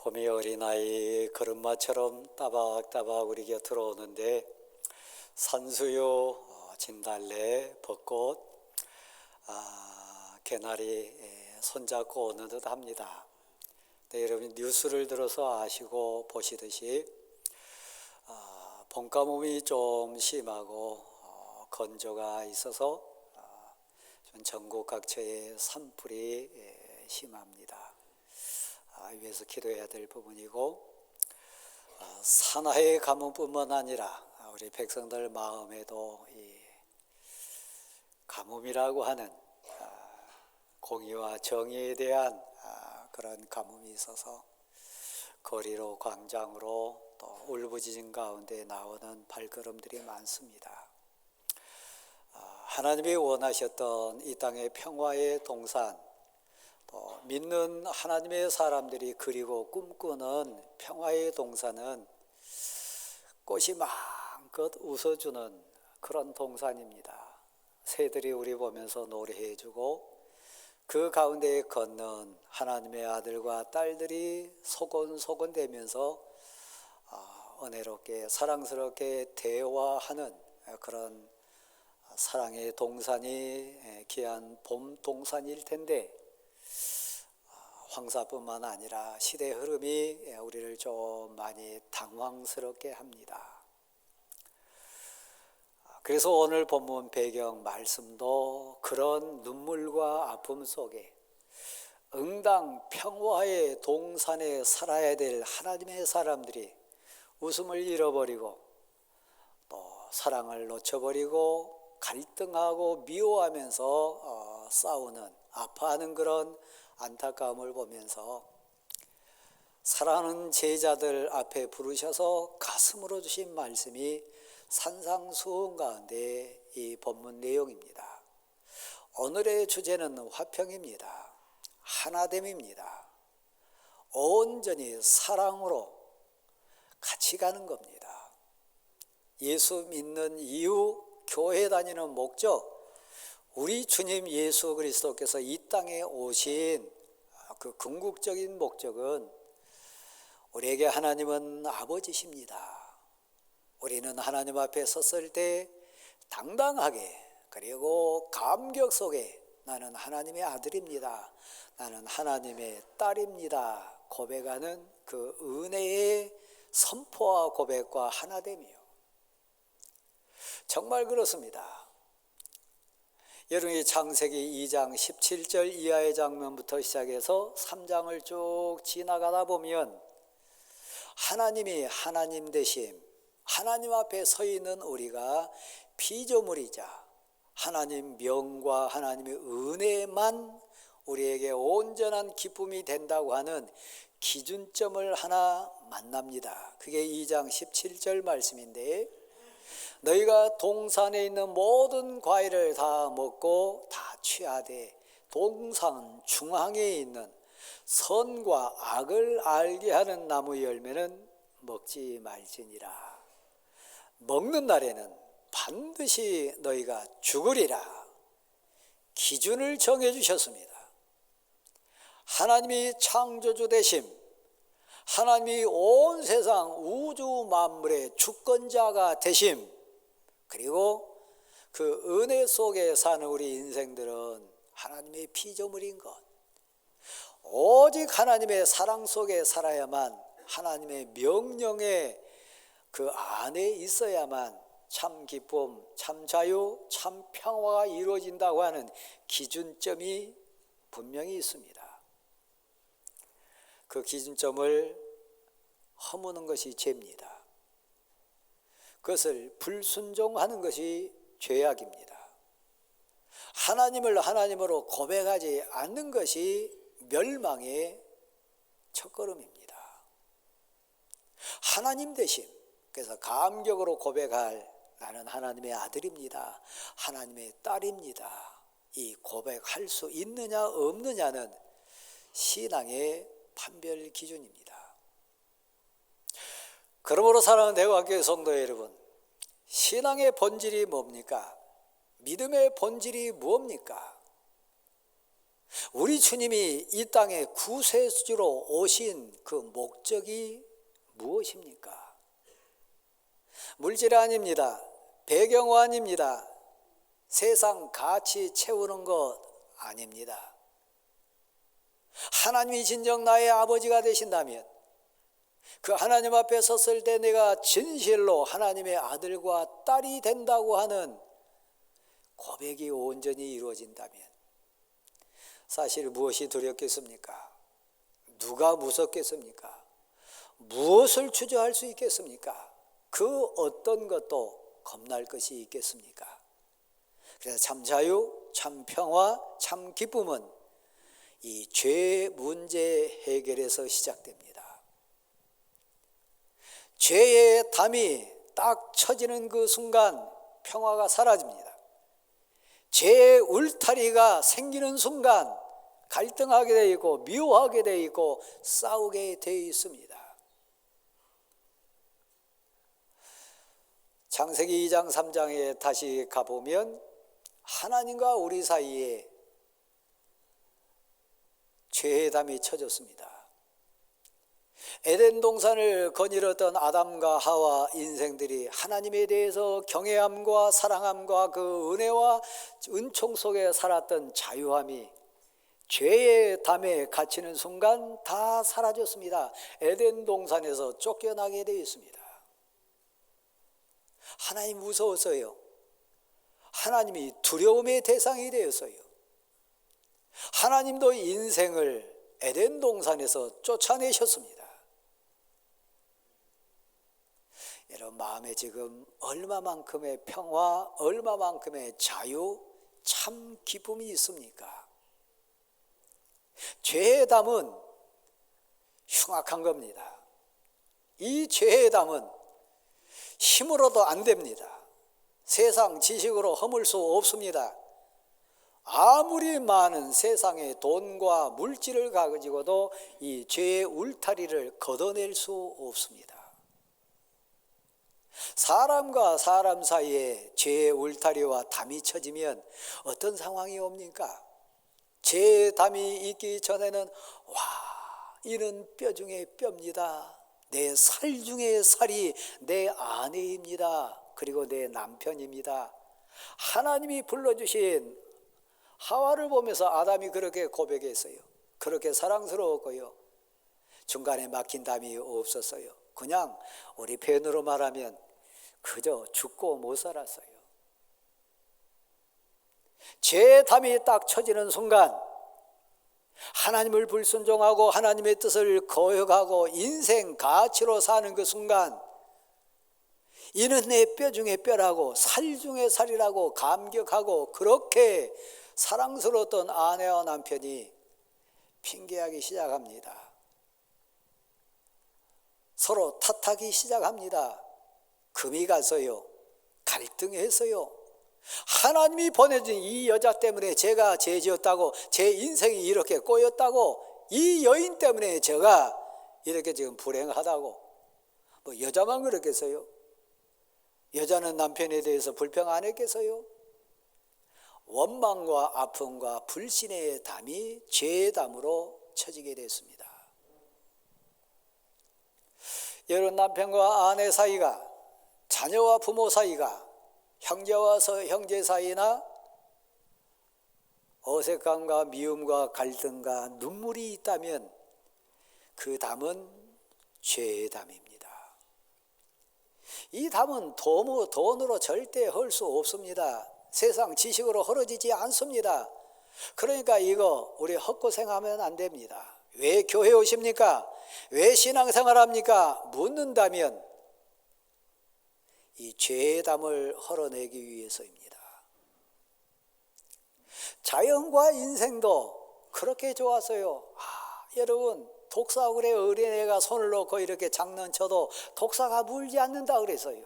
봄이 어린아이 걸음마처럼 따박따박 우리 곁으로 오는데 산수유, 진달래, 벚꽃, 개나리 손잡고 오는 듯 합니다. 네, 여러분 뉴스를 들어서 아시고 보시듯이 봄가뭄이 좀 심하고 건조가 있어서 전국 각처에 산불이 심합니다. 위해서 기도해야 될 부분이고, 산화의 가뭄뿐만 아니라 우리 백성들 마음에도 이 가뭄이라고 하는 공의와 정의에 대한 그런 가뭄이 있어서 거리로, 광장으로 또 울부짖은 가운데 나오는 발걸음들이 많습니다. 하나님이 원하셨던 이 땅의 평화의 동산, 또 믿는 하나님의 사람들이 그리고 꿈꾸는 평화의 동산은 꽃이 마음껏 웃어주는 그런 동산입니다. 새들이 우리 보면서 노래해주고 그 가운데에 걷는 하나님의 아들과 딸들이 소곤소곤대면서 은혜롭게 사랑스럽게 대화하는 그런 사랑의 동산이 귀한 봄 동산일 텐데, 황사뿐만 아니라 시대 흐름이 우리를 좀 많이 당황스럽게 합니다. 그래서 오늘 본문 배경 말씀도 그런 눈물과 아픔 속에 응당 평화의 동산에 살아야 될 하나님의 사람들이 웃음을 잃어버리고 또 사랑을 놓쳐버리고 갈등하고 미워하면서 싸우는, 아파하는 그런 안타까움을 보면서 사랑하는 제자들 앞에 부르셔서 가슴으로 주신 말씀이 산상수훈 가운데 이 본문 내용입니다. 오늘의 주제는 화평입니다. 하나됨입니다. 온전히 사랑으로 같이 가는 겁니다. 예수 믿는 이유, 교회 다니는 목적, 우리 주님 예수 그리스도께서 이 땅에 오신 그 궁극적인 목적은 우리에게 하나님은 아버지십니다. 우리는 하나님 앞에 섰을 때 당당하게 그리고 감격 속에 나는 하나님의 아들입니다, 나는 하나님의 딸입니다 고백하는 그 은혜의 선포와 고백과 하나됨이요. 정말 그렇습니다. 여러분이 창세기 2장 17절 이하의 장면부터 시작해서 3장을 쭉 지나가다 보면 하나님이 하나님 되심, 하나님 앞에 서 있는 우리가 피조물이자 하나님 명과 하나님의 은혜만 우리에게 온전한 기쁨이 된다고 하는 기준점을 하나 만납니다. 그게 2장 17절 말씀인데, 너희가 동산에 있는 모든 과일을 다 먹고 다 취하되 동산 중앙에 있는 선과 악을 알게 하는 나무 열매는 먹지 말지니라. 먹는 날에는 반드시 너희가 죽으리라. 기준을 정해 주셨습니다. 하나님이 창조주 되심, 하나님이 온 세상 우주 만물의 주권자가 되심, 그리고 그 은혜 속에 사는 우리 인생들은 하나님의 피조물인 것, 오직 하나님의 사랑 속에 살아야만, 하나님의 명령에 그 안에 있어야만 참 기쁨, 참 자유, 참 평화가 이루어진다고 하는 기준점이 분명히 있습니다. 그 기준점을 허무는 것이 죄입니다. 그것을 불순종하는 것이 죄악입니다. 하나님을 하나님으로 고백하지 않는 것이 멸망의 첫걸음입니다. 하나님 되심, 그래서 감격으로 고백할 나는 하나님의 아들입니다, 하나님의 딸입니다, 이 고백할 수 있느냐 없느냐는 신앙의 판별 기준입니다. 그러므로 사랑하는 대구학교의 성도 여러분, 신앙의 본질이 뭡니까? 믿음의 본질이 무엇입니까? 우리 주님이 이 땅에 구세주로 오신 그 목적이 무엇입니까? 물질이 아닙니다. 배경화 아닙니다. 세상 가치 채우는 것 아닙니다. 하나님이 진정 나의 아버지가 되신다면 그 하나님 앞에 섰을 때 내가 진실로 하나님의 아들과 딸이 된다고 하는 고백이 온전히 이루어진다면 사실 무엇이 두렵겠습니까? 누가 무섭겠습니까? 무엇을 주저할 수 있겠습니까? 그 어떤 것도 겁날 것이 있겠습니까? 그래서 참 자유, 참 평화, 참 기쁨은 이 죄의 문제 해결에서 시작됩니다. 죄의 담이 딱 쳐지는 그 순간 평화가 사라집니다. 죄의 울타리가 생기는 순간 갈등하게 되어 있고 미워하게 되어 있고 싸우게 되어 있습니다. 창세기 2장 3장에 다시 가보면 하나님과 우리 사이에 죄의 담이 쳐졌습니다. 에덴 동산을 거닐었던 아담과 하와 인생들이 하나님에 대해서 경외함과 사랑함과 그 은혜와 은총 속에 살았던 자유함이 죄의 담에 갇히는 순간 다 사라졌습니다. 에덴 동산에서 쫓겨나게 되어 있습니다. 하나님 무서워서요. 하나님이 두려움의 대상이 되었어요. 하나님도 인생을 에덴 동산에서 쫓아내셨습니다. 여러분 마음에 지금 얼마만큼의 평화, 얼마만큼의 자유, 참 기쁨이 있습니까? 죄의 담은 흉악한 겁니다. 이 죄의 담은 힘으로도 안 됩니다. 세상 지식으로 허물 수 없습니다. 아무리 많은 세상의 돈과 물질을 가지고도 이 죄의 울타리를 걷어낼 수 없습니다. 사람과 사람 사이에 죄의 울타리와 담이 쳐지면 어떤 상황이 옵니까? 죄의 담이 있기 전에는 와, 이는 뼈 중에 뼈입니다. 내 살 중에 살이 내 아내입니다. 그리고 내 남편입니다. 하나님이 불러주신 하와를 보면서 아담이 그렇게 고백했어요. 그렇게 사랑스러웠고요. 중간에 막힌 담이 없었어요. 그냥 우리 표현으로 말하면 그저 죽고 못 살았어요. 죄의 담이 딱 쳐지는 순간 하나님을 불순종하고 하나님의 뜻을 거역하고 인생 가치로 사는 그 순간 이는 내 뼈 중에 뼈라고 살 중에 살이라고 감격하고 그렇게 사랑스러웠던 아내와 남편이 핑계하기 시작합니다. 서로 탓하기 시작합니다. 금이 가서요. 갈등해서요. 하나님이 보내준 이 여자 때문에 제가 죄 지었다고, 제 인생이 이렇게 꼬였다고, 이 여인 때문에 제가 이렇게 지금 불행하다고. 뭐 여자만 그렇겠어요? 여자는 남편에 대해서 불평 안 했겠어요? 원망과 아픔과 불신의 담이 죄의 담으로 쳐지게 됐습니다. 여러분 남편과 아내 사이가, 자녀와 부모 사이가, 형제와 형제 사이나 어색함과 미움과 갈등과 눈물이 있다면 그 담은 죄의 담입니다. 이 담은 돈으로 절대 헐 수 없습니다. 세상 지식으로 헐어지지 않습니다. 그러니까 이거 우리 헛고생하면 안 됩니다. 왜 교회 오십니까? 왜 신앙생활 합니까? 묻는다면 이 죄의 담을 헐어내기 위해서입니다. 자연과 인생도 그렇게 좋았어요. 여러분 독사굴에 어린애가 손을 놓고 이렇게 장난쳐도 독사가 물지 않는다 그래서요.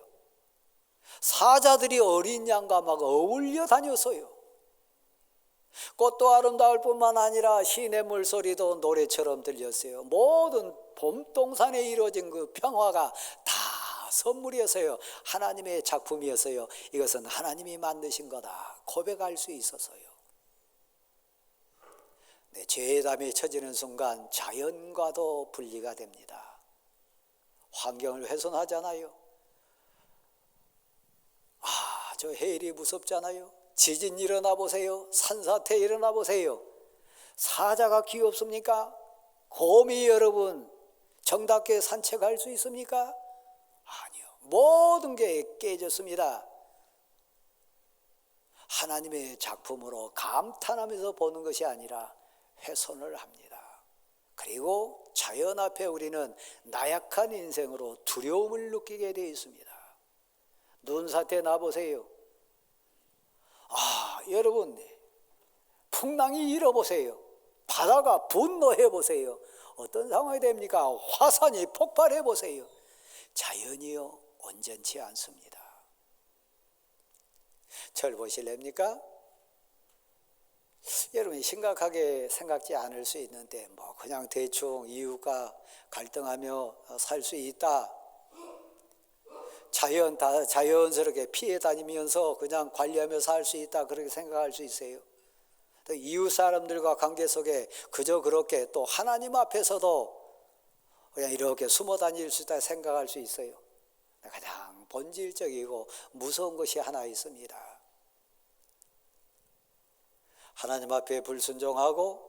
사자들이 어린 양과 막 어울려 다녔어요. 꽃도 아름다울 뿐만 아니라 시냇물 소리도 노래처럼 들렸어요. 모든 봄동산에 이루어진 그 평화가 다 선물이었어요. 하나님의 작품이었어요. 이것은 하나님이 만드신 거다 고백할 수 있어서요. 죄의 담이 쳐지는 순간 자연과도 분리가 됩니다. 환경을 훼손하잖아요. 저 해일이 무섭잖아요. 지진 일어나 보세요. 산사태 일어나 보세요. 사자가 귀엽습니까? 곰이 여러분 정답게 산책할 수 있습니까? 아니요. 모든 게 깨졌습니다. 하나님의 작품으로 감탄하면서 보는 것이 아니라 훼손을 합니다. 그리고 자연 앞에 우리는 나약한 인생으로 두려움을 느끼게 되어 있습니다. 눈사태 나보세요. 여러분 풍랑이 일어보세요. 바다가 분노해 보세요. 어떤 상황이 됩니까? 화산이 폭발해 보세요. 자연이요 온전치 않습니다. 절 보실랍니까? 여러분이 심각하게 생각지 않을 수 있는데 그냥 대충 이웃과 갈등하며 살 수 있다. 자연스럽게 피해 다니면서 그냥 관리하며 살 수 있다. 그렇게 생각할 수 있어요. 또 이웃 사람들과 관계 속에 그저 그렇게 또 하나님 앞에서도 그냥 이렇게 숨어 다닐 수 있다 생각할 수 있어요. 가장 본질적이고 무서운 것이 하나 있습니다. 하나님 앞에 불순종하고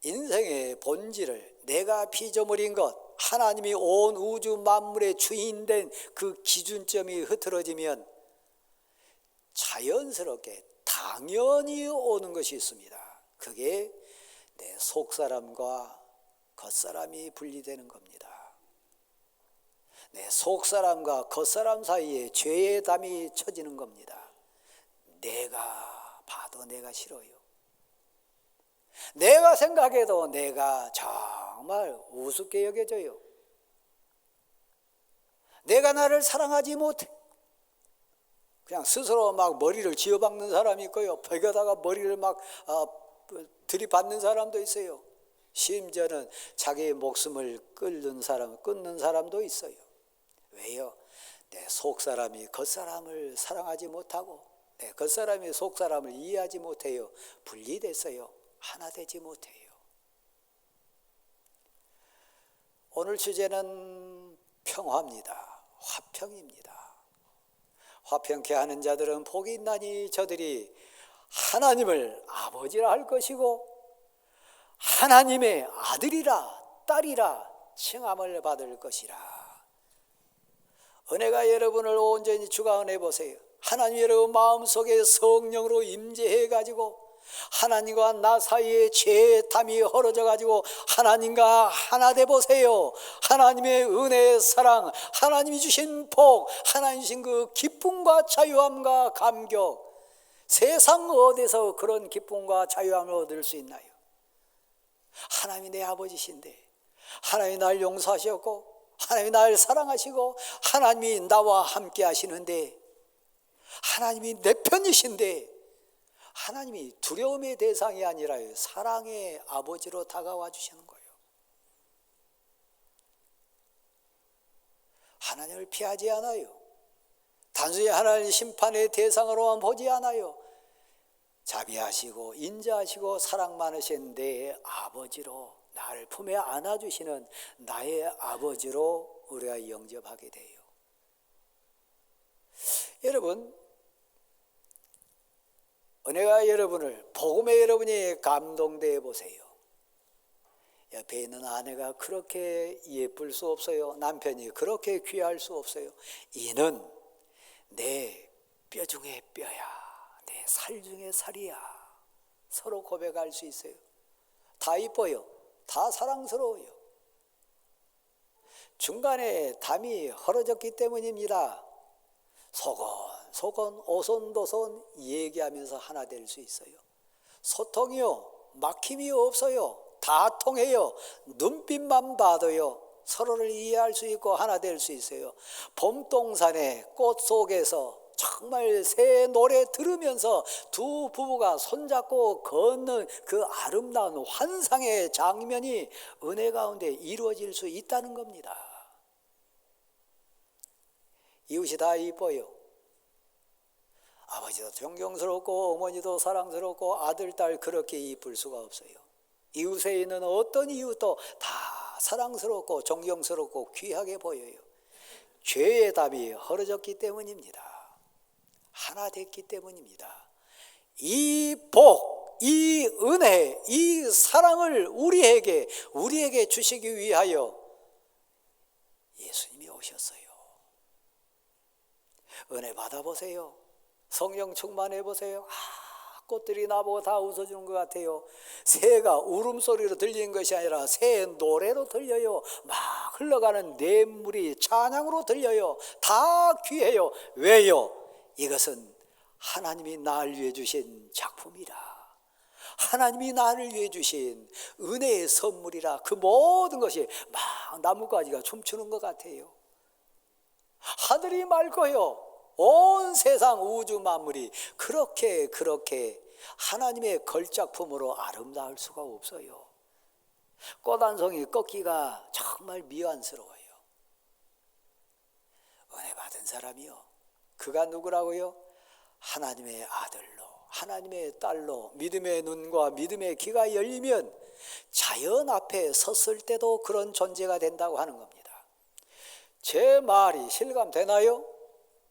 인생의 본질을 내가 피조물인 것, 하나님이 온 우주 만물의 주인된 그 기준점이 흐트러지면 자연스럽게 당연히 오는 것이 있습니다. 그게 내 속사람과 겉사람이 분리되는 겁니다. 내 속사람과 겉사람 사이에 죄의 담이 쳐지는 겁니다. 내가 봐도 내가 싫어요. 내가 생각해도 내가 정말 우습게 여겨져요. 내가 나를 사랑하지 못해. 그냥 스스로 막 머리를 쥐어박는 사람이 있고요. 벽에다가 머리를 막 들이받는 사람도 있어요. 심지어는 자기의 목숨을 끊는 사람도 있어요. 왜요? 내 속사람이 겉사람을 사랑하지 못하고 내 겉사람이 속사람을 이해하지 못해요. 분리됐어요. 하나 되지 못해요. 오늘 주제는 평화입니다. 화평입니다. 화평케 하는 자들은 복이 있나니 저들이 하나님을 아버지라 할 것이고 하나님의 아들이라 딸이라 칭함을 받을 것이라. 은혜가 여러분을 온전히 주관해 보세요. 하나님 여러분 마음속에 성령으로 임재해 가지고 하나님과 나 사이에 죄의 담이 헐어져 가지고 하나님과 하나 돼 보세요. 하나님의 은혜의 사랑, 하나님이 주신 복, 하나님 주신 그 기쁨과 자유함과 감격, 세상 어디서 그런 기쁨과 자유함을 얻을 수 있나요? 하나님이 내 아버지신데 하나님이 날 용서하셨고 하나님이 날 사랑하시고 하나님이 나와 함께 하시는데 하나님이 내 편이신데 하나님이 두려움의 대상이 아니라 사랑의 아버지로 다가와 주시는 거예요. 하나님을 피하지 않아요. 단순히 하나님 심판의 대상으로만 보지 않아요. 자비하시고 인자하시고 사랑 많으신 내 아버지로 나를 품에 안아주시는 나의 아버지로 우리가 영접하게 돼요. 여러분, 은혜가 여러분을 복음에 여러분이 감동되어 보세요. 옆에 있는 아내가 그렇게 예쁠 수 없어요. 남편이 그렇게 귀할 수 없어요. 이는 내 뼈 중에 뼈야. 내 살 중에 살이야. 서로 고백할 수 있어요. 다 이뻐요. 다 사랑스러워요. 중간에 담이 헐어졌기 때문입니다. 소곤 오손도손 얘기하면서 하나 될 수 있어요. 소통이요 막힘이 없어요. 다 통해요. 눈빛만 봐도요 서로를 이해할 수 있고 하나 될 수 있어요. 봄동산의 꽃 속에서 정말 새 노래 들으면서 두 부부가 손잡고 걷는 그 아름다운 환상의 장면이 은혜 가운데 이루어질 수 있다는 겁니다. 이웃이 다 이뻐요. 아버지도 존경스럽고 어머니도 사랑스럽고 아들, 딸 그렇게 이쁠 수가 없어요. 이웃에 있는 어떤 이웃도 다 사랑스럽고 존경스럽고 귀하게 보여요. 죄의 답이 헐어졌기 때문입니다. 하나 됐기 때문입니다. 이 복, 이 은혜, 이 사랑을 우리에게 주시기 위하여 예수님이 오셨어요. 은혜 받아보세요. 성령 충만해 보세요. 꽃들이 나보고 다 웃어주는 것 같아요. 새가 울음소리로 들리는 것이 아니라 새의 노래로 들려요. 막 흘러가는 냇물이 찬양으로 들려요. 다 귀해요. 왜요? 이것은 하나님이 나를 위해 주신 작품이라. 하나님이 나를 위해 주신 은혜의 선물이라. 그 모든 것이 막 나뭇가지가 춤추는 것 같아요. 하늘이 맑고요. 온 세상 우주 만물이 그렇게 하나님의 걸작품으로 아름다울 수가 없어요. 꽃 한 송이 꺾기가 정말 미안스러워요. 은혜 받은 사람이요, 그가 누구라고요? 하나님의 아들로, 하나님의 딸로 믿음의 눈과 믿음의 귀가 열리면 자연 앞에 섰을 때도 그런 존재가 된다고 하는 겁니다. 제 말이 실감되나요?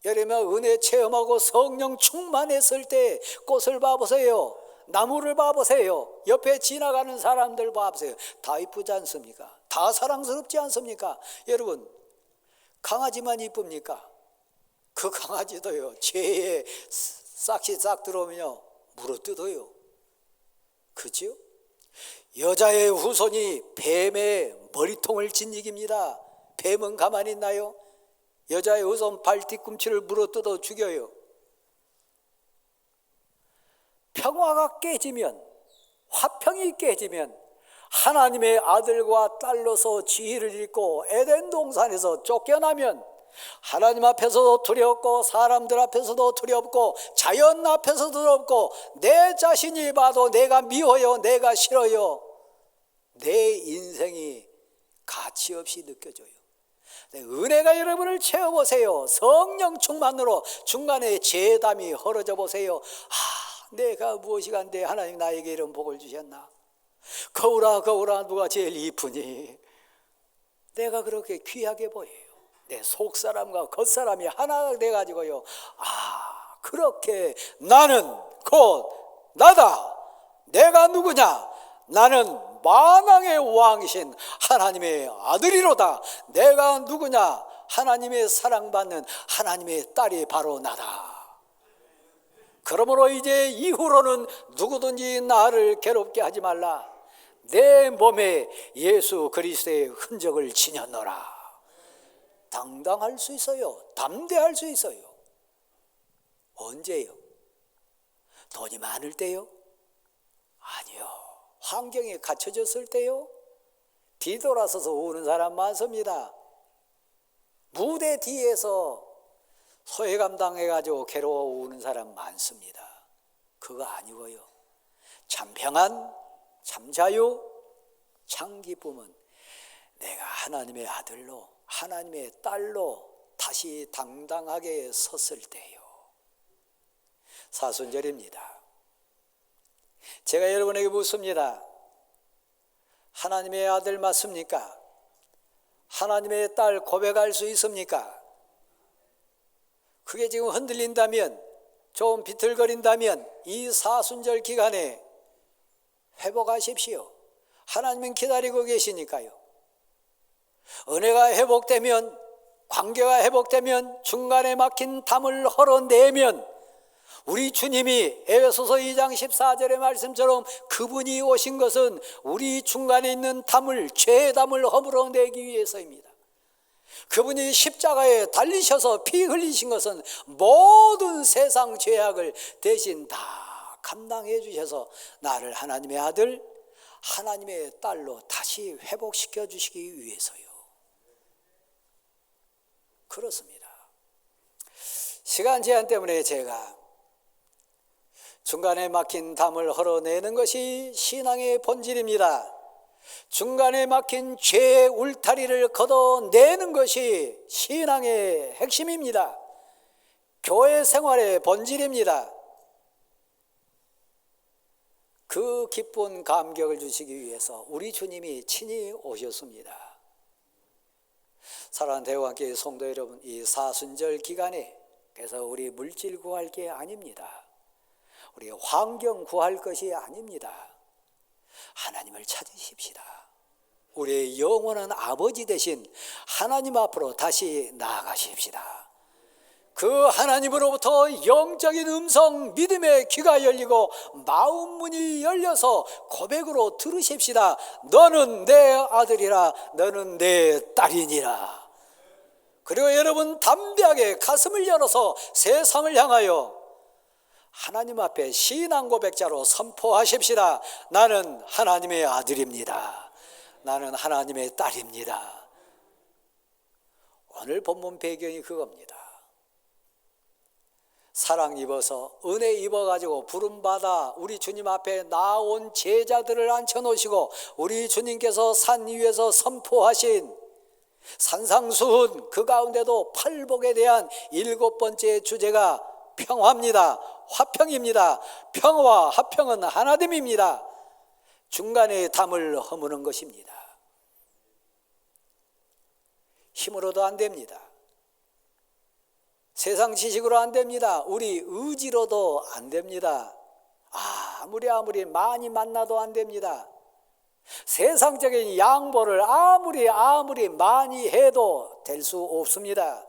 여러분, 은혜 체험하고 성령 충만했을 때 꽃을 봐보세요. 나무를 봐보세요. 옆에 지나가는 사람들 봐보세요. 다 이쁘지 않습니까? 다 사랑스럽지 않습니까? 여러분, 강아지만 이쁩니까? 그 강아지도요, 죄에 싹이 싹 들어오면요 물어뜯어요. 그죠? 여자의 후손이 뱀의 머리통을 짓이깁니다. 뱀은 가만히 있나요? 여자의 후손 발 뒤꿈치를 물어뜯어 죽여요. 평화가 깨지면, 화평이 깨지면 하나님의 아들과 딸로서 지위를 잃고 에덴 동산에서 쫓겨나면 하나님 앞에서도 두렵고 사람들 앞에서도 두렵고 자연 앞에서도 두렵고 내 자신이 봐도 내가 미워요, 내가 싫어요. 내 인생이 가치 없이 느껴져요. 은혜가 여러분을 채워보세요. 성령 충만으로 중간에 죄담이 헐어져 보세요. 내가 무엇이 간데 하나님 나에게 이런 복을 주셨나? 거울아 누가 제일 이쁘니? 내가 그렇게 귀하게 보여요. 내 속사람과 겉사람이 하나가 돼가지고요, 그렇게 나는 곧 나다. 내가 누구냐? 나는 만왕의 왕이신 하나님의 아들이로다. 내가 누구냐? 하나님의 사랑받는 하나님의 딸이 바로 나다. 그러므로 이제 이후로는 누구든지 나를 괴롭게 하지 말라. 내 몸에 예수 그리스도의 흔적을 지녔노라. 당당할 수 있어요. 담대할 수 있어요. 언제요? 돈이 많을 때요? 아니요. 환경에 갇혀졌을 때요? 뒤돌아서서 우는 사람 많습니다. 무대 뒤에서 소외감 당해가지고 괴로워 우는 사람 많습니다. 그거 아니고요, 참 평안, 참 자유, 참 기쁨은 내가 하나님의 아들로, 하나님의 딸로 다시 당당하게 섰을 때요. 사순절입니다. 제가 여러분에게 묻습니다. 하나님의 아들 맞습니까? 하나님의 딸 고백할 수 있습니까? 그게 지금 흔들린다면, 좀 비틀거린다면 이 사순절 기간에 회복하십시오. 하나님은 기다리고 계시니까요. 은혜가 회복되면, 관계가 회복되면, 중간에 막힌 담을 헐어내면 우리 주님이 에베소서 2장 14절의 말씀처럼 그분이 오신 것은 우리 중간에 있는 담을, 죄의 담을 허물어내기 위해서입니다. 그분이 십자가에 달리셔서 피 흘리신 것은 모든 세상 죄악을 대신 다 감당해 주셔서 나를 하나님의 아들, 하나님의 딸로 다시 회복시켜 주시기 위해서요. 그렇습니다. 시간 제한 때문에 제가 중간에 막힌 담을 헐어내는 것이 신앙의 본질입니다. 중간에 막힌 죄의 울타리를 걷어내는 것이 신앙의 핵심입니다. 교회 생활의 본질입니다. 그 기쁜 감격을 주시기 위해서 우리 주님이 친히 오셨습니다. 사랑하는 대우함께 성도 여러분, 이 사순절 기간에 그래서 우리 물질 구할 게 아닙니다. 우리 환경 구할 것이 아닙니다. 하나님을 찾으십시다. 우리의 영원한 아버지 되신 하나님 앞으로 다시 나아가십시다. 그 하나님으로부터 영적인 음성, 믿음의 귀가 열리고 마음 문이 열려서 고백으로 들으십시다. 너는 내 아들이라, 너는 내 딸이니라. 그리고 여러분 담대하게 가슴을 열어서 세상을 향하여 하나님 앞에 신앙 고백자로 선포하십시다. 나는 하나님의 아들입니다. 나는 하나님의 딸입니다. 오늘 본문 배경이 그겁니다. 사랑 입어서 은혜 입어가지고 부름받아 우리 주님 앞에 나온 제자들을 앉혀놓으시고 우리 주님께서 산 위에서 선포하신 산상수훈, 그 가운데도 팔복에 대한 7번째 주제가 평화입니다. 화평입니다. 평화와 화평은 하나됨입니다. 중간에 담을 허무는 것입니다. 힘으로도 안 됩니다. 세상 지식으로 안 됩니다. 우리 의지로도 안 됩니다. 아무리 많이 만나도 안 됩니다. 세상적인 양보를 아무리 많이 해도 될 수 없습니다.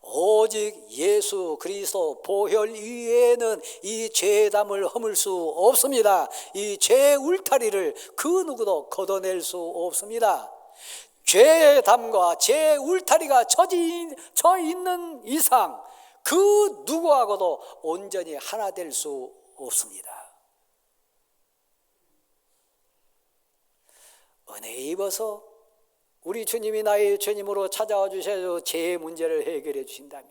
오직 예수 그리스도 보혈 이외에는 이 죄담을 허물 수 없습니다. 이 죄의 울타리를 그 누구도 걷어낼 수 없습니다. 죄의 담과 죄의 울타리가 쳐 있는 이상 그 누구하고도 온전히 하나 될 수 없습니다. 은혜에 입어서 우리 주님이 나의 주님으로 찾아와 주셔서 죄의 문제를 해결해 주신다면,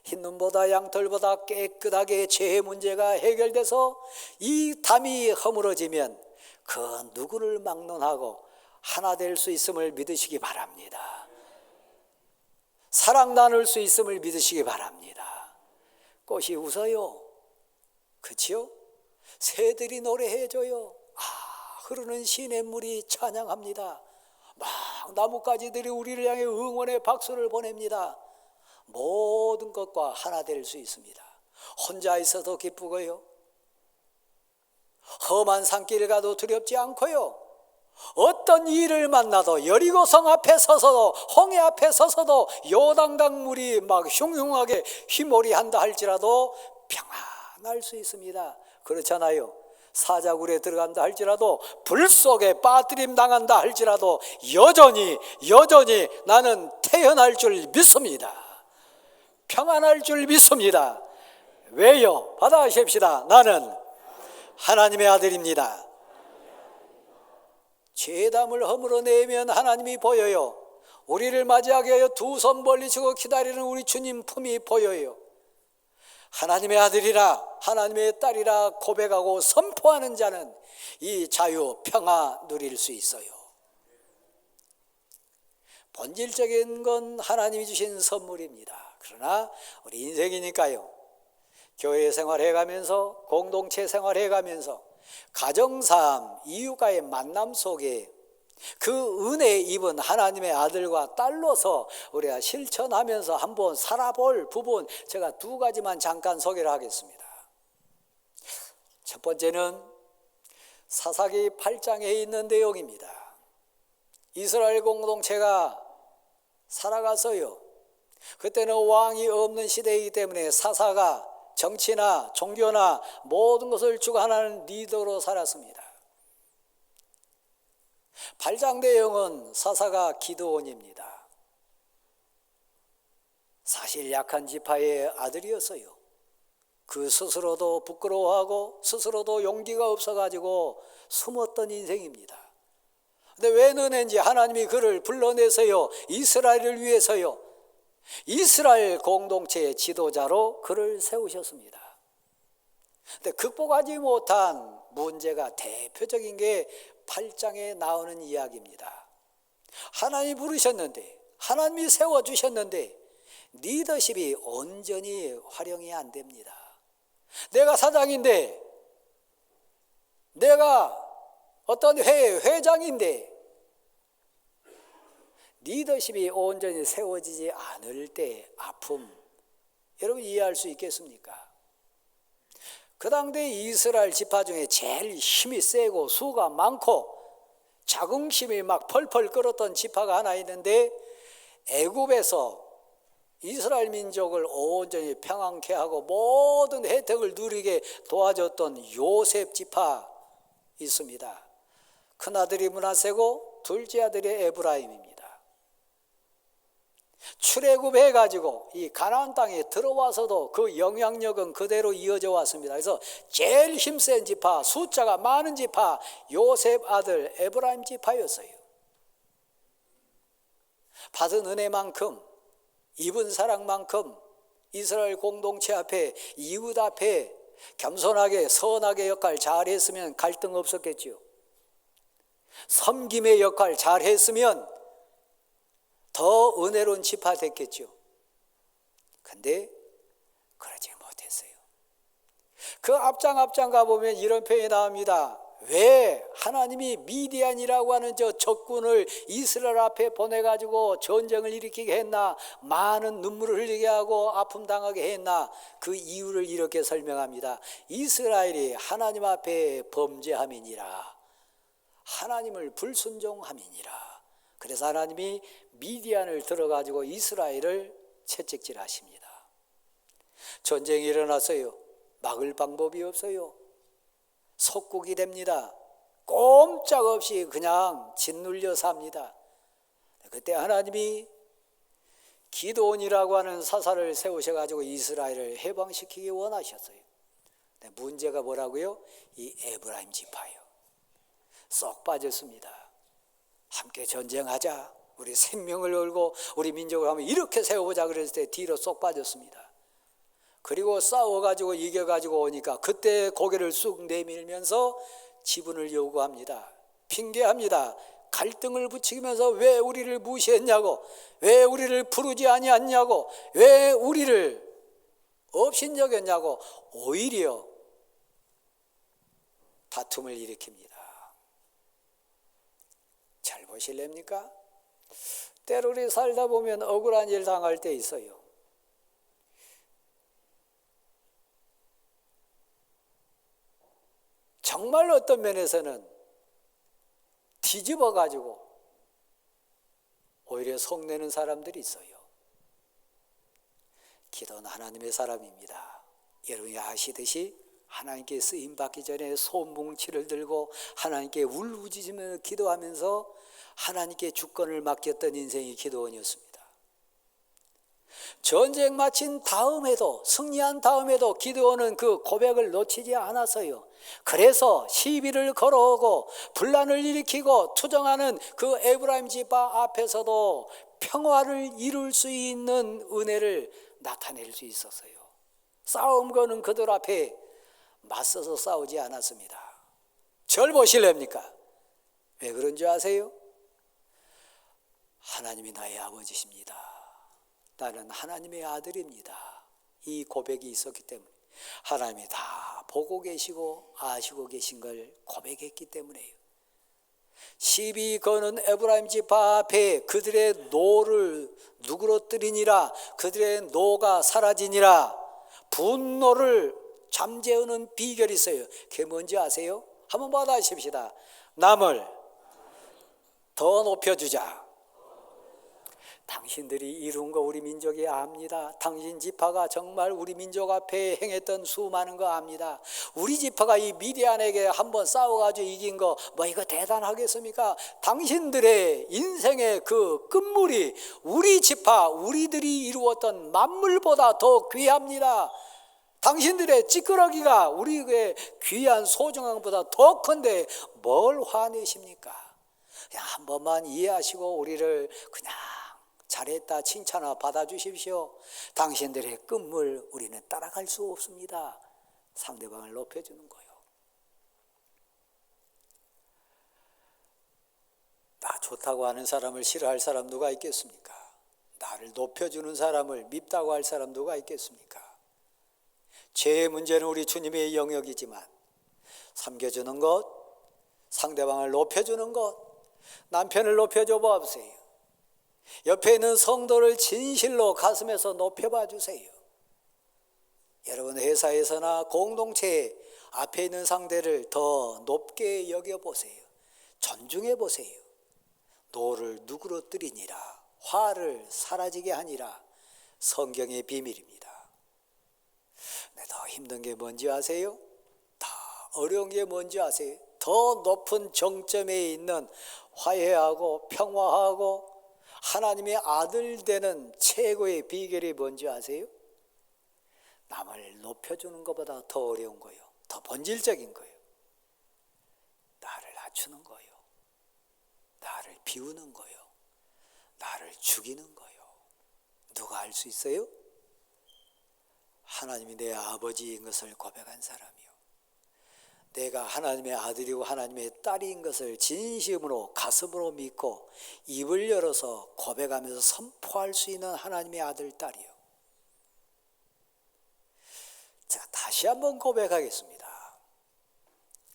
흰눈보다 양털보다 깨끗하게 죄의 문제가 해결돼서 이 담이 허물어지면 그 누구를 막론하고 하나 될 수 있음을 믿으시기 바랍니다. 사랑 나눌 수 있음을 믿으시기 바랍니다. 꽃이 웃어요. 그치요? 새들이 노래해줘요. 흐르는 시냇물이 찬양합니다. 막 나뭇가지들이 우리를 향해 응원의 박수를 보냅니다. 모든 것과 하나 될 수 있습니다. 혼자 있어도 기쁘고요. 험한 산길을 가도 두렵지 않고요. 어떤 일을 만나도 여리고성 앞에 서서도 홍해 앞에 서서도 요단강 물이 막 흉흉하게 휘몰이한다 할지라도 평안할 수 있습니다. 그렇잖아요. 사자굴에 들어간다 할지라도 불 속에 빠뜨림 당한다 할지라도 여전히 나는 태어날 줄 믿습니다. 평안할 줄 믿습니다. 왜요? 받아하십시다. 나는 하나님의 아들입니다. 죄담을 허물어내면 하나님이 보여요. 우리를 맞이하게 하여 두 손 벌리시고 기다리는 우리 주님 품이 보여요. 하나님의 아들이라 하나님의 딸이라 고백하고 선포하는 자는 이 자유 평화 누릴 수 있어요. 본질적인 건 하나님이 주신 선물입니다. 그러나 우리 인생이니까요, 교회 생활해가면서 공동체 생활해가면서 가정삶, 이웃과의 만남 속에 그 은혜에 입은 하나님의 아들과 딸로서 우리가 실천하면서 한번 살아볼 부분, 제가 2가지만 잠깐 소개를 하겠습니다. 첫 번째는 사사기 8장에 있는 내용입니다. 이스라엘 공동체가 살아가서요, 그때는 왕이 없는 시대이기 때문에 사사가 정치나 종교나 모든 것을 주관하는 리더로 살았습니다. 8장 내용은 사사가 기드온입니다. 사실 약한 지파의 아들이었어요. 그 스스로도 부끄러워하고 스스로도 용기가 없어가지고 숨었던 인생입니다. 근데 왜 너네인지 하나님이 그를 불러내서요, 이스라엘을 위해서요, 이스라엘 공동체의 지도자로 그를 세우셨습니다. 근데 극복하지 못한 문제가 대표적인 게 8장에 나오는 이야기입니다. 하나님이 부르셨는데, 하나님이 세워주셨는데 리더십이 온전히 활용이 안 됩니다. 내가 사장인데, 내가 어떤 회장인데 리더십이 온전히 세워지지 않을 때 아픔, 여러분 이해할 수 있겠습니까? 그 당대 이스라엘 지파 중에 제일 힘이 세고 수가 많고 자긍심이 막 펄펄 끓었던 지파가 하나 있는데, 애굽에서 이스라엘 민족을 온전히 평안케 하고 모든 혜택을 누리게 도와줬던 요셉 지파 있습니다. 큰아들이 므낫세고 둘째 아들이 에브라임입니다. 출애굽해가지고 이 가나안 땅에 들어와서도 그 영향력은 그대로 이어져 왔습니다. 그래서 제일 힘센 지파, 숫자가 많은 지파, 요셉 아들 에브라임 지파였어요. 받은 은혜만큼, 입은 사랑만큼 이스라엘 공동체 앞에, 이웃 앞에 겸손하게 선하게 역할 잘했으면 갈등 없었겠지요. 섬김의 역할 잘했으면 더 은혜로운 지파 됐겠죠. 근데 그러지 못했어요. 그 앞장 가보면 이런 표현이 나옵니다. 왜 하나님이 미디안이라고 하는 저 적군을 이스라엘 앞에 보내가지고 전쟁을 일으키게 했나, 많은 눈물을 흘리게 하고 아픔 당하게 했나, 그 이유를 이렇게 설명합니다. 이스라엘이 하나님 앞에 범죄함이니라, 하나님을 불순종함이니라. 그래서 하나님이 미디안을 들어가지고 이스라엘을 채찍질하십니다. 전쟁이 일어났어요. 막을 방법이 없어요. 속국이 됩니다. 꼼짝없이 그냥 짓눌려 삽니다. 그때 하나님이 기드온이라고 하는 사사를 세우셔가지고 이스라엘을 해방시키기 원하셨어요. 문제가 뭐라고요? 이 에브라임 지파요. 쏙 빠졌습니다. 함께 전쟁하자, 우리 생명을 걸고 우리 민족을 한번 이렇게 세워보자 그랬을 때 뒤로 쏙 빠졌습니다. 그리고 싸워가지고 이겨가지고 오니까 그때 고개를 쑥 내밀면서 지분을 요구합니다. 핑계합니다. 갈등을 부추기면서 왜 우리를 무시했냐고, 왜 우리를 부르지 아니했냐고, 왜 우리를 업신여겼냐고 오히려 다툼을 일으킵니다. 잘 보실랍니까? 때로 우리 살다 보면 억울한 일 당할 때 있어요. 정말 어떤 면에서는 뒤집어 가지고 오히려 속내는 사람들이 있어요. 기도는 하나님의 사람입니다. 여러분이 아시듯이 하나님께 쓰임 받기 전에 소뭉치를 들고 하나님께 울부짖으며 기도하면서 하나님께 주권을 맡겼던 인생이 기도원이었습니다. 전쟁 마친 다음에도, 승리한 다음에도 기드온은 그 고백을 놓치지 않았어요. 그래서 시비를 걸어오고 분란을 일으키고 투정하는 그 에브라임 지파 앞에서도 평화를 이룰 수 있는 은혜를 나타낼 수 있었어요. 싸움 거는 그들 앞에 맞서서 싸우지 않았습니다. 절 보실랍니까? 왜 그런 줄 아세요? 하나님이 나의 아버지십니다. 나는 하나님의 아들입니다. 이 고백이 있었기 때문에, 하나님이 다 보고 계시고 아시고 계신 걸 고백했기 때문에요. 시비 거는 에브라임 지파 앞에 그들의 노를 누그러뜨리니라, 그들의 노가 사라지니라. 분노를 잠재우는 비결이 있어요. 그게 뭔지 아세요? 한번 받아십시다. 남을 더 높여주자. 당신들이 이룬 거 우리 민족이 압니다. 당신 지파가 정말 우리 민족 앞에 행했던 수많은 거 압니다. 우리 지파가 이 미디안에게 한번 싸워가지고 이긴 거 뭐 이거 대단하겠습니까? 당신들의 인생의 그 끝물이 우리 지파, 우리들이 이루었던 만물보다 더 귀합니다. 당신들의 찌끄러기가 우리의 귀한 소중한 것보다 더 큰데 뭘 화내십니까? 그냥 한 번만 이해하시고 우리를 그냥 잘했다 칭찬하 받아주십시오. 당신들의 끝물 우리는 따라갈 수 없습니다. 상대방을 높여주는 거예요. 나 좋다고 하는 사람을 싫어할 사람 누가 있겠습니까? 나 나를 높여주는 사람을 밉다고 할 사람 누가 있겠습니까? 죄의 문제는 우리 주님의 영역이지만 섬겨주는 것, 상대방을 높여주는 것, 남편을 높여줘 보세요. 옆에 있는 성도를 진실로 가슴에서 높여봐 주세요. 여러분 회사에서나 공동체에 앞에 있는 상대를 더 높게 여겨보세요. 존중해 보세요. 노를 누그러뜨리니라, 화를 사라지게 하니라, 성경의 비밀입니다. 더 힘든 게 뭔지 아세요? 더 어려운 게 뭔지 아세요? 더 높은 정점에 있는 화해하고 평화하고 하나님의 아들 되는 최고의 비결이 뭔지 아세요? 남을 높여주는 것보다 더 어려운 거예요. 더 본질적인 거예요. 나를 낮추는 거예요. 나를 비우는 거예요. 나를 죽이는 거예요. 누가 할 수 있어요? 하나님이 내 아버지인 것을 고백한 사람이요. 내가 하나님의 아들이고 하나님의 딸인 것을 진심으로 가슴으로 믿고 입을 열어서 고백하면서 선포할 수 있는 하나님의 아들, 딸이요. 자, 다시 한번 고백하겠습니다.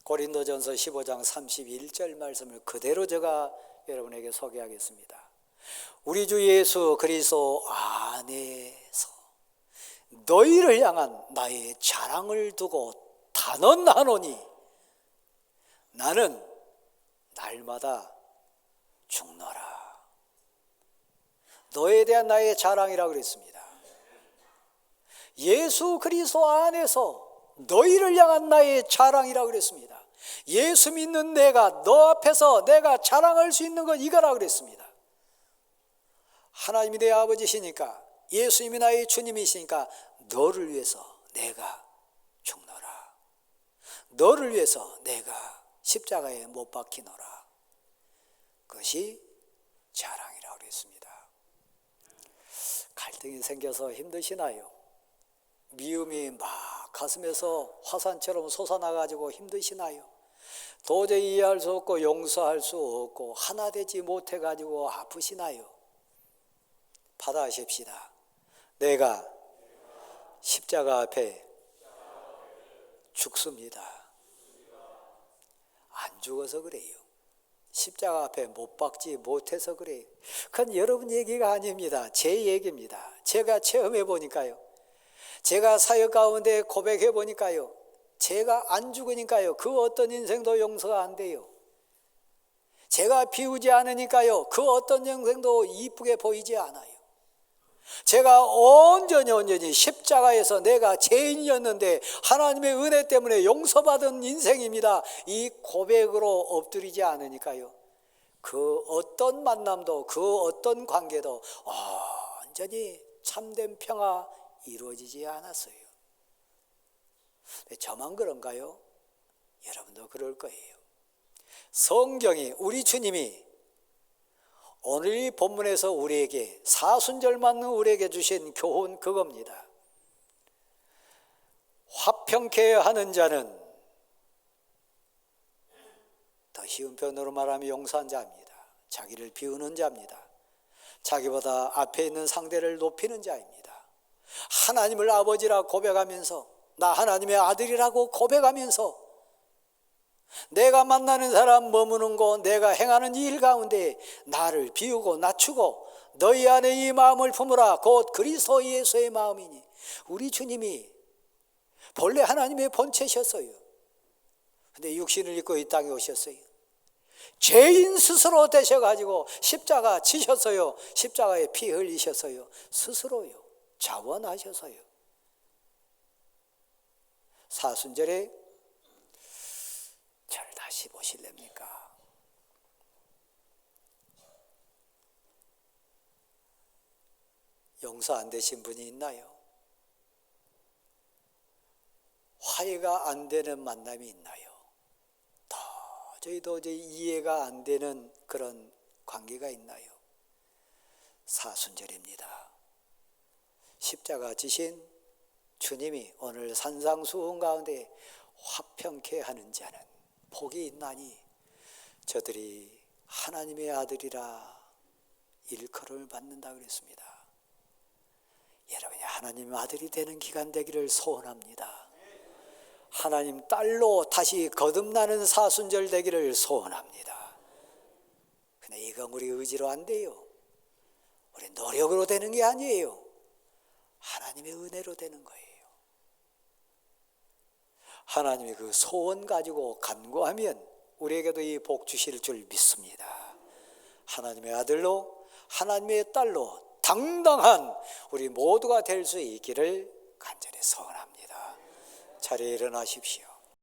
고린도전서 15장 31절 말씀을 그대로 제가 여러분에게 소개하겠습니다. 우리 주 예수 그리스도 안에서 너희를 향한 나의 자랑을 두고 단언하노니 나는 날마다 죽노라. 너에 대한 나의 자랑이라고 그랬습니다. 예수 그리스도 안에서 너희를 향한 나의 자랑이라고 그랬습니다. 예수 믿는 내가 너 앞에서 내가 자랑할 수 있는 건 이거라고 그랬습니다. 하나님이 내 아버지시니까, 예수님이 나의 주님이시니까 너를 위해서 내가 죽노라. 너를 위해서 내가 십자가에 못 박히노라. 그것이 자랑이라고 그랬습니다. 갈등이 생겨서 힘드시나요? 미움이 막 가슴에서 화산처럼 솟아나가지고 힘드시나요? 도저히 이해할 수 없고 용서할 수 없고 하나 되지 못해가지고 아프시나요? 받아하십시다. 내가 십자가 앞에 죽습니다. 안 죽어서 그래요. 십자가 앞에 못 박지 못해서 그래요. 그건 여러분 얘기가 아닙니다. 제 얘기입니다. 제가 체험해 보니까요. 제가 사역 가운데 고백해 보니까요. 제가 안 죽으니까요. 그 어떤 인생도 용서가 안 돼요. 제가 비우지 않으니까요. 그 어떤 인생도 이쁘게 보이지 않아요. 제가 온전히 십자가에서 내가 죄인이었는데 하나님의 은혜 때문에 용서받은 인생입니다. 이 고백으로 엎드리지 않으니까요. 그 어떤 만남도 그 어떤 관계도 완전히 참된 평화 이루어지지 않았어요. 저만 그런가요? 여러분도 그럴 거예요. 성경이, 우리 주님이 오늘 이 본문에서 우리에게 사순절 맞는 우리에게 주신 교훈 그겁니다. 화평케 하는 자는, 더 쉬운 표현으로 말하면 용서한 자입니다. 자기를 비우는 자입니다. 자기보다 앞에 있는 상대를 높이는 자입니다. 하나님을 아버지라 고백하면서, 나 하나님의 아들이라고 고백하면서 내가 만나는 사람, 머무는 곳, 내가 행하는 일 가운데 나를 비우고 낮추고 너희 안에 이 마음을 품으라. 곧 그리스도 예수의 마음이니. 우리 주님이 본래 하나님의 본체셨어요. 근데 육신을 입고 이 땅에 오셨어요. 죄인 스스로 되셔가지고 십자가 지셨어요. 십자가에 피 흘리셨어요. 스스로요. 자원하셔서요. 사순절에 저를 다시 보실랍니까? 용서 안 되신 분이 있나요? 화해가 안 되는 만남이 있나요? 도저히 이해가 안 되는 그런 관계가 있나요? 사순절입니다. 십자가 지신 주님이 오늘 산상수훈 가운데 화평케 하는 자는 복이 있나니 저들이 하나님의 아들이라 일컬음을 받는다 그랬습니다. 여러분이 하나님 아들이 되는 기간 되기를 소원합니다. 하나님 딸로 다시 거듭나는 사순절 되기를 소원합니다. 근데 이건 우리 의지로 안 돼요. 우리 노력으로 되는 게 아니에요. 하나님의 은혜로 되는 거예요. 하나님이 그 소원 가지고 간구하면 우리에게도 이 복 주실 줄 믿습니다. 하나님의 아들로 하나님의 딸로 당당한 우리 모두가 될 수 있기를 간절히 소원합니다. 자리에 일어나십시오.